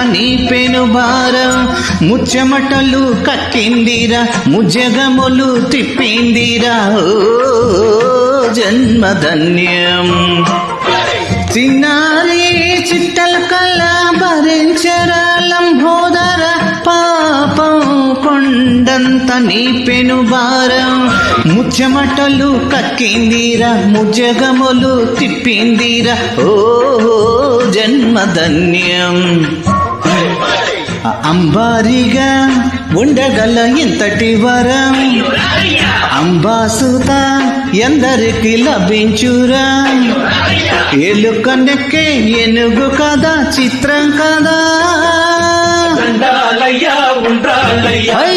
నీ పెను భారం ముచ్చమటలు కక్కిందిరా ముజ్జగములు తిప్పిందిరా ఓ జన్మధన్యం చిన్నారి చిట్టల కళ భరించరా లంబోదర పాపం కొండంత నీ పెను భారం ముచ్చమటలు కక్కిందిరా ముజ్జగములు తిప్పిందిరా ఓ జన్మధన్యం అంబారిగా ఉండగల ఇంతటి వరం అంబాసుత ఎందరికి లభించురా ఎలుకనెక్కే ఏనుగు కదా చిత్రం కదా